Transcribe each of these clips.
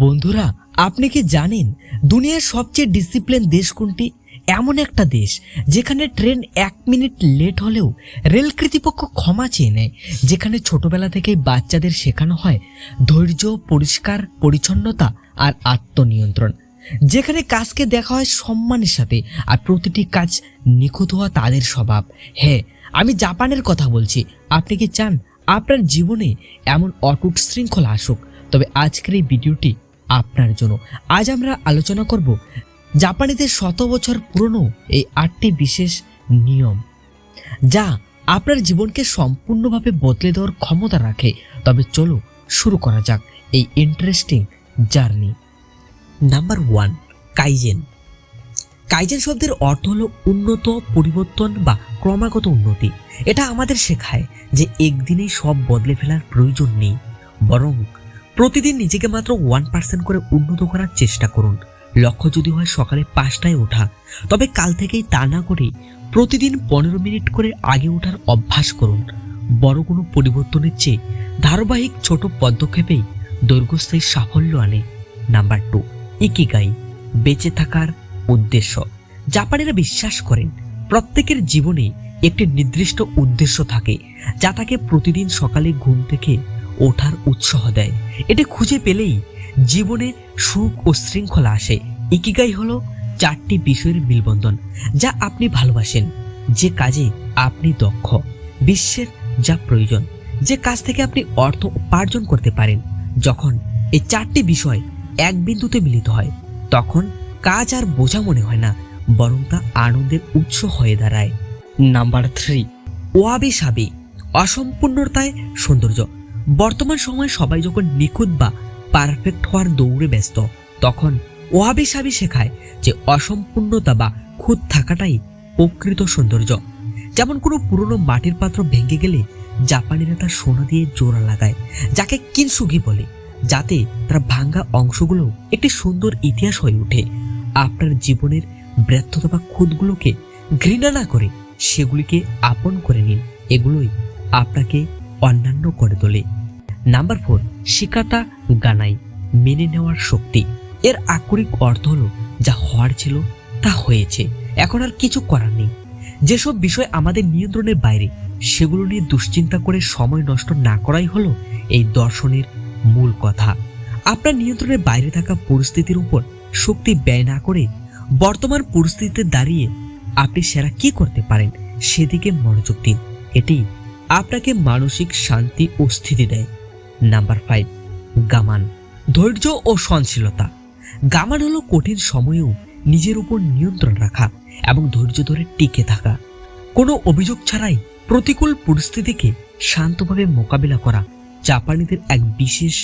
বন্ধুরা, আপনি কি জানেন দুনিয়ার সবচেয়ে ডিসিপ্লিন দেশ কোনটি? এমন একটা দেশ যেখানে ট্রেন 1 মিনিট লেট হলেও রেল কর্তৃপক্ষ ক্ষমা চেয়ে নেয়, যেখানে ছোটবেলা থেকেই বাচ্চাদের শেখানো হয় ধৈর্য, পরিষ্কার পরিচ্ছন্নতা আর আত্মনিয়ন্ত্রণ, যেখানে কাজকে দেখা হয় সম্মানের সাথে আর প্রতিটি কাজ নিখুঁত হওয়া তাদের স্বভাব। হ্যাঁ, আমি জাপানের কথা বলছি। আপনি কি চান আপনার জীবনে এমন অটুট শৃঙ্খলা আসুক? তবে আজকের এই ভিডিওটি আপনার জন্য। আজ আমরা আলোচনা করব জাপানিদের 100 বছর পুরনো এই 8টি বিশেষ নিয়ম, যা আপনার জীবনকে সম্পূর্ণভাবে বদলে দেওয়ার ক্ষমতা রাখে। তবে চলো শুরু করা যাক এই interesting journey. Number 1, kaizen. Kaizen শব্দের অর্থ হলো উন্নত, পরিবর্তন বা ক্রমাগত উন্নতি। এটা আমাদের শেখায় যে একদিনেই সব বদলে ফেলার প্রয়োজন নেই, বরং প্রতিদিন নিজেকে মাত্র 1% করে উন্নত করার চেষ্টা করুন। লক্ষ্য যদি হয় সকালে 5টায় ওঠা, তবে কাল থেকেই তা না করে প্রতিদিন 15 মিনিট করে আগে ওঠার অভ্যাস করুন। বড় কোনো পরিবর্তনের চেয়ে ধারাবাহিক ছোট পদক্ষেপেই দীর্ঘস্থায়ী সাফল্য আনে। নাম্বার 2, ইকিগাই, বেঁচে থাকার উদ্দেশ্য। জাপানিরা বিশ্বাস করেন প্রত্যেকের জীবনে একটি নির্দিষ্ট উদ্দেশ্য থাকে, যা তাকে প্রতিদিন সকালে ঘুম থেকে ওঠার উৎসাহ দেয়। এটি খুঁজে পেলেই জীবনে সুখ ও শৃঙ্খলা আসে। ইকিগাই হলো 4টি বিষয়ের মিলবন্ধন যা আপনি ভালোবাসেন, যে কাজে আপনি দক্ষ, বিশ্বের যা প্রয়োজন, যে কাজ থেকে আপনি অর্থ উপার্জন করতে পারেন। যখন এই 4টি বিষয় এক বিন্দুতে মিলিত হয়, তখন কাজ আর বোঝা মনে হয় না, বরং তা আনন্দের উৎস হয়ে দাঁড়ায়। নাম্বার 3, ওয়াবি সাবি, অসম্পূর্ণতায় সৌন্দর্য। বর্তমান সময়ে সবাই যখন নিখুঁত বা পারফেক্ট হওয়ার দৌড়ে ব্যস্ত, তখন ওয়াবি সাবি শেখায় যে অসম্পূর্ণতা বা খুঁত থাকাটাই প্রকৃত সৌন্দর্য। যেমন কোনো পুরনো মাটির পাত্র ভেঙে গেলে জাপানিরা তার সোনা দিয়ে জোড়া লাগায়, যাকে কিনসুগি বলে, যাতে তার ভাঙ্গা অংশগুলো একটি সুন্দর ইতিহাস হয়ে ওঠে। আপনার জীবনের ব্যর্থতা বা খুঁতগুলোকে ঘৃণা না করে সেগুলিকে আপন করে নিন, এগুলোই আপনাকে অন্যান্য করে তোলে। নাম্বার 4, শিকাতা গানাই, মেনে নেওয়ার শক্তি। এর আক্ষরিক অর্থ হলো যা হওয়ার ছিল তা হয়েছে, এখন আর কিছু করার নেই। যেসব বিষয় আমাদের নিয়ন্ত্রণের বাইরে, সেগুলো নিয়ে দুশ্চিন্তা করে সময় নষ্ট না করাই হলো এই দর্শনের মূল কথা। আপনার নিয়ন্ত্রণের বাইরে থাকা পরিস্থিতির উপর শক্তি ব্যয় না করে বর্তমান পরিস্থিতিতে দাঁড়িয়ে আপনি সেরা কি করতে পারেন সেদিকে মনোযোগ দিন। এটি আপনাকে মানসিক শান্তি ও স্থিতি দেয়। নাম্বার 5, গামান, ধৈর্য ও সহনশীলতা। গামান হলো কঠিন সময়েও নিজের উপর নিয়ন্ত্রণ রাখা এবং ধৈর্য ধরে টিকে থাকা। কোনো অভিযোগ ছাড়াই প্রতিকূল পরিস্থিতিকে শান্তভাবে মোকাবিলা করা জাপানিদের এক বিশেষ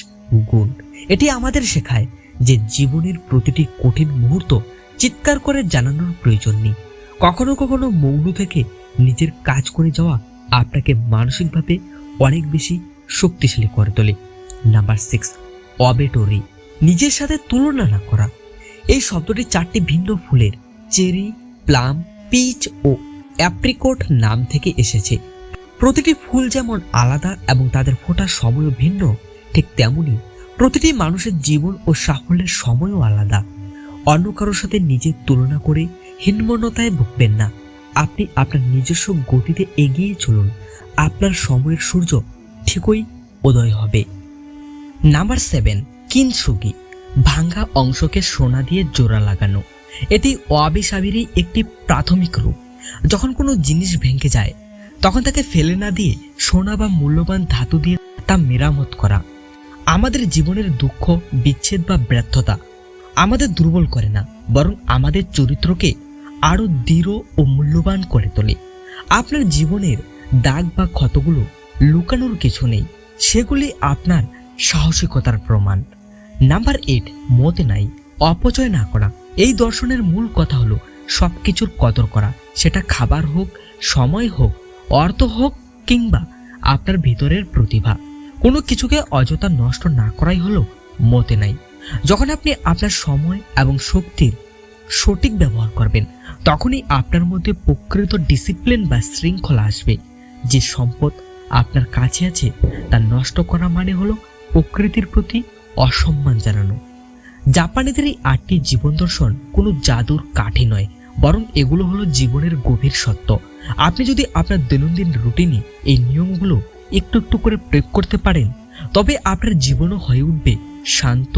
গুণ। এটি আমাদের শেখায় যে জীবনের প্রতিটি কঠিন মুহূর্ত চিৎকার করে জানানোর প্রয়োজন নেই। কখনো কখনো মৌন থেকে নিজের কাজ করে যাওয়া আপনাকে মানসিকভাবে অনেক বেশি শক্তিশালী করে তোলে। নাম্বার 6, অবেটরি, নিজের সাথে তুলনা না করা। এই শব্দটি 4টি ভিন্ন ফুলের চেরি, প্লাম, পিচ ও অ্যাপ্রিকট নাম থেকে এসেছে। প্রতিটি ফুল যেমন আলাদা এবং তাদের ফোটার সময়ও ভিন্ন, ঠিক তেমনি প্রতিটি মানুষের জীবন ও সাফল্যের সময়ও আলাদা। অন্য কারোর সাথে নিজের তুলনা করে হীনমন্যতায় ভুগবেন না। আপনি আপনার নিজস্ব গতিতে এগিয়ে চলুন, আপনার সময়ের সূর্য ঠিকই উদয় হবে। নাম্বার 7, কিনসুগি, ভাঙ্গা অংশকে সোনা দিয়ে জোড়া লাগানো। এটি ওয়াবি সাবিরই একটি প্রাথমিক রূপ। যখন কোনো জিনিস ভেঙে যায়, তখন তাকে ফেলে না দিয়ে সোনা বা মূল্যবান ধাতু দিয়ে তা মেরামত করা। আমাদের জীবনের দুঃখ, বিচ্ছেদ বা ব্যর্থতা আমাদের দুর্বল করে না, বরং আমাদের চরিত্রকে আরো দৃঢ় ও মূল্যবান করে তোলে। আপনার জীবনের দাগ বা ক্ষতগুলো লুকানোর কিছু নেই, সেগুলি আপনার সাহসিকতার প্রমাণ। নাম্বার 8, মতে নাই, অপচয় না করা। এই দর্শনের মূল কথা হলো সবকিছুর কদর করা, সেটা খাবার হোক, সময় হোক, অর্থ হোক কিংবা আপনার ভিতরের প্রতিভা। কোনো কিছুকে অযথা নষ্ট না করাই হলো মতে নাই। যখন আপনি আপনার সময় এবং শক্তির সঠিক ব্যবহার করবেন, তখনই আপনার মধ্যে প্রকৃত ডিসিপ্লিন বা শৃঙ্খলা আসবে। যে সম্পদ আপনার কাছে আছে তা নষ্ট করা মানে হলো প্রকৃতির প্রতি অসম্মান জানানো। জাপানিদের এই 8টি জীবন দর্শন কোনো জাদুর কাঠি নয়, বরং এগুলো হলো জীবনের গভীর সত্য। আপনি যদি আপনার দৈনন্দিন রুটিনে এই নিয়মগুলো একটু একটু করে প্রয়োগ করতে পারেন, তবে আপনার জীবনও হয়ে উঠবে শান্ত,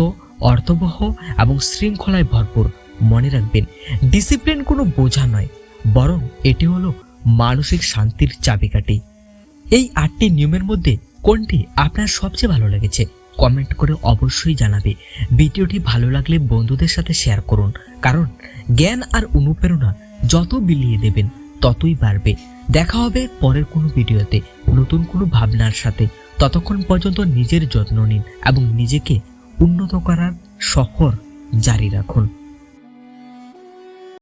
অর্থবহ এবং শৃঙ্খলায় ভরপুর। মনে রাখবেন, ডিসিপ্লিন কোনো বোঝা নয়, বরং এটি হলো মানসিক শান্তির চাবিকাঠি। এই 8টি নিয়মের মধ্যে কোনটি আপনার সবচেয়ে ভালো লেগেছে কমেন্ট করে অবশ্যই জানাবে। ভিডিওটি ভালো লাগলে বন্ধুদের সাথে শেয়ার করুন, কারণ জ্ঞান আর অনুপ্রেরণা যত বিলিয়ে দেবেন ততই বাড়বে। দেখা হবে পরের কোনো ভিডিওতে নতুন কোনো ভাবনার সাথে। ততক্ষণ পর্যন্ত নিজের যত্ন নিন এবং নিজেকে উন্নত করার সফর জারি রাখুন।